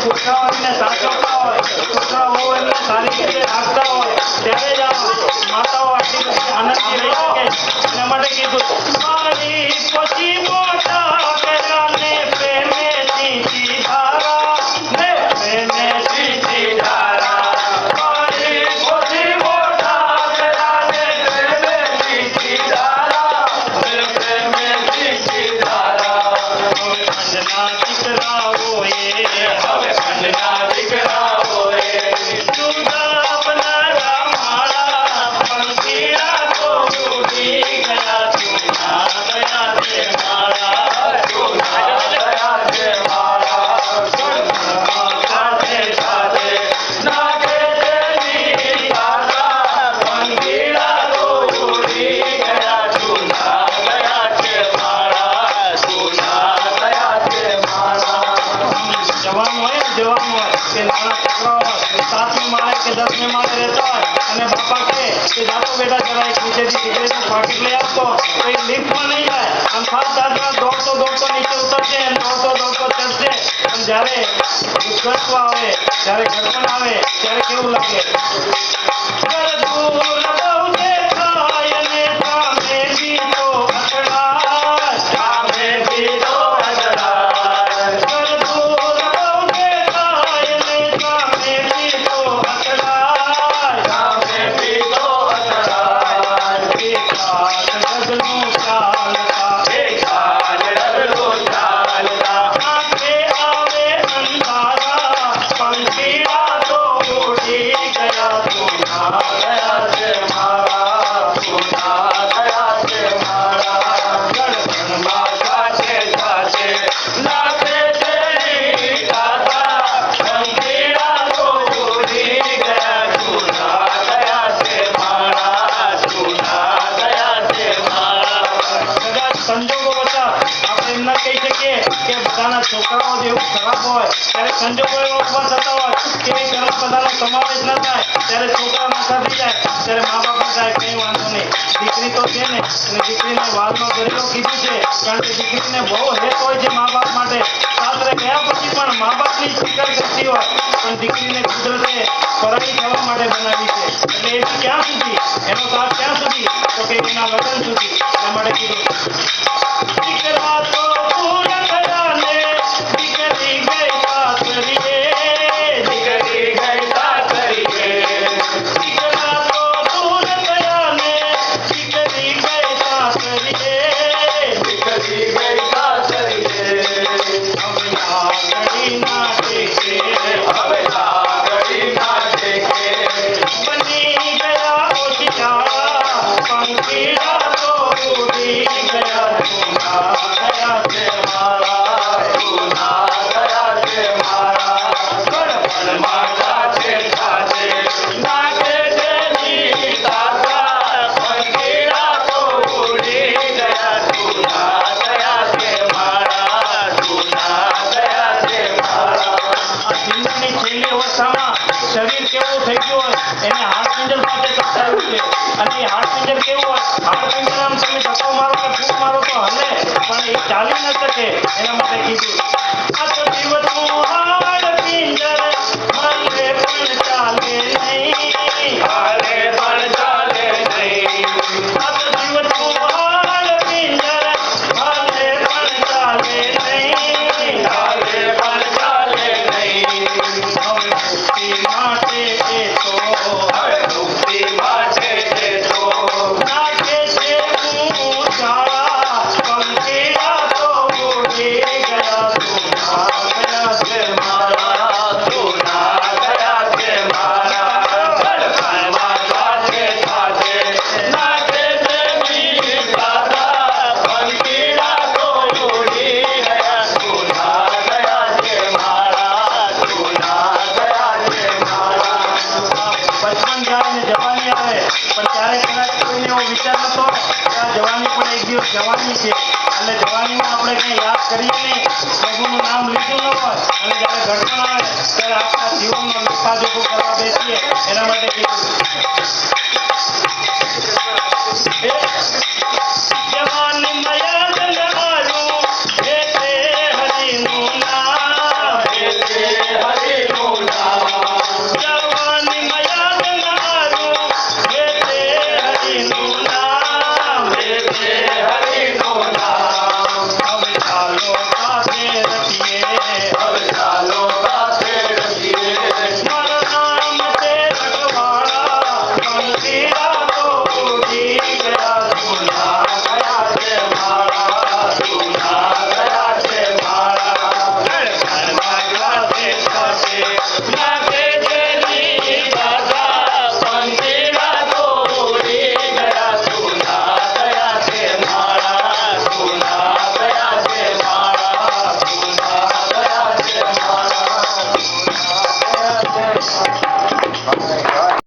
છોકરાઓને સાચવતા હોય, છોકરાઓ એમને સારી રીતે રાખતા હોય ત્યારે જ માતાઓ આટલી બધી આનંદથી રહી શકે. એના માટે કીધું મારી પછી મોટા પહેલાને પ્રેમે સીધી ધારા ને પ્રેમે સીધી ધારા મારી પછી મોટા પહેલાને પ્રેમે સીધી ધારા ને પ્રેમે સીધી ધારા પંજના દીકરાઓએ હવે પંજના દીકરાઓએ જુદા બનાવ્યા મારા પંખીડા તો ઉડી ગયા જુદા ગયા છે મારા જુદા ગયા છે મારા સાથે સાથે નાગે તેની દાદા પંખીડા તો ઉડી ગયા જુદા ગયા છે મારા જુદા ગયા છે મારા. જવાનું હોય કે નાના છોકરાઓ 7મી માળે કે 10મી માળે રહેતા હોય અને બાપા કહે કે જાતો બેટા જરા એક નીચેથી સિગરેટનું પાકીટ લઈ આપતો તો એ લિફ્ટમાં નહીં જાય. આમ ખાસ દાદા દોડતો નીચે ઉતરશે અને દોડતો ચડશે. અને જ્યારે ઉત્કર્ષ આવે, જ્યારે ગડપણ આવે ત્યારે કેવું લાગે? છોકરાઓ જેવું ખરાબ હોય ત્યારે સંજોગો એવા ઉભા થતા હોય કે ગરમ પદાર્થનો સમાવેશ ન થાય ત્યારે છોકરા નશા થઈ જાય ત્યારે મા બાપ થાય કંઈ વાંધો નહીં, દીકરી તો છે ને અને દીકરીને વાલમાં ભરેલો કીધું છે કારણ કે દીકરીને બહુ હેત હોય છે મા બાપ માટે. સાસરે ગયા પછી પણ મા બાપની સ્વીકાર કરતી હોય પણ દીકરીને કુદરતે પરાઈ થવા માટે બનાવી છે. એટલે એ ક્યાં સુધી એનો સાથ ક્યાં સુધી તો કે એના લગ્ન સુધી. એના માટે કીધું દીકરા તો પૂરા થયા ને દીકરી ગઈ સાસરીએ દીકરી ગઈ સાસરીએ દીકરા તો પૂરા થયા ને દીકરી ગઈ સાસરીએ દીકરી ગઈ સાસરીએ હવે લાગણી ના ટેકે હવે લાગણી ના ટેકે બની ગયા ઓછિયાળા પંખીડા તો ઉડી ગયા જૂના ગયા છે મારા જૂના ગયા છે મારા ગડપણમાં સાથે સાથે નાગે તેની દાદા પંખીડા તો ઉડી ગયા જૂના ગયા છે મારા જૂના ગયા છે મારા. આ જિંદગીની છેલ્લી અવસ્થામાં શરીર કેવું થઈ ગયું હોય એને હાડપિંજર સાથે ટકરાયું છે અને એ હાડપિંજર કેવું હોય હાડપિંજરમાં તમે ધક્કો મારો કે ફૂંક મારો તો હલે પણ એ ચાલી ન શકે. એના માટે કીધું આ તો જીવનનું હાડપિંજર હલે પણ ચાલે નહીં હાલે પણ ચાલે નહીં. આ તો જીવનનું હાડપિંજર હલે પણ ચાલે નહીં હાલે પણ ચાલે નહીં. હવે મુક્તિ માટે એ તો હવે મુક્તિ માટે એ તો નાખે છે ઊંચાળા પંખીડા તો ઉડી ગયા જૂના ગયા છે મારા જૂના ગયા છે મારા ગડપણમાં સાથે સાથે નાખે તેની દાદા પંખીડા તો ઉડી ગયા જૂના ગયા છે મારા જૂના ગયા છે મારા. બચપન જાય ને જવાની આવે પણ ત્યારે કદાચ કોઈને એવો વિચાર નતો કે આ જવાની પણ એક દિવસ જવાની છે એટલે જવાનીમાં આપણે કંઈ યાદ કરીએ નહીં, પ્રભુનું નામ લીધું ન હોય અને જ્યારે ઘટના આવે ત્યારે આપણા જીવનનો લેખાજોખો કરવા બેસીએ. એના માટે કીધું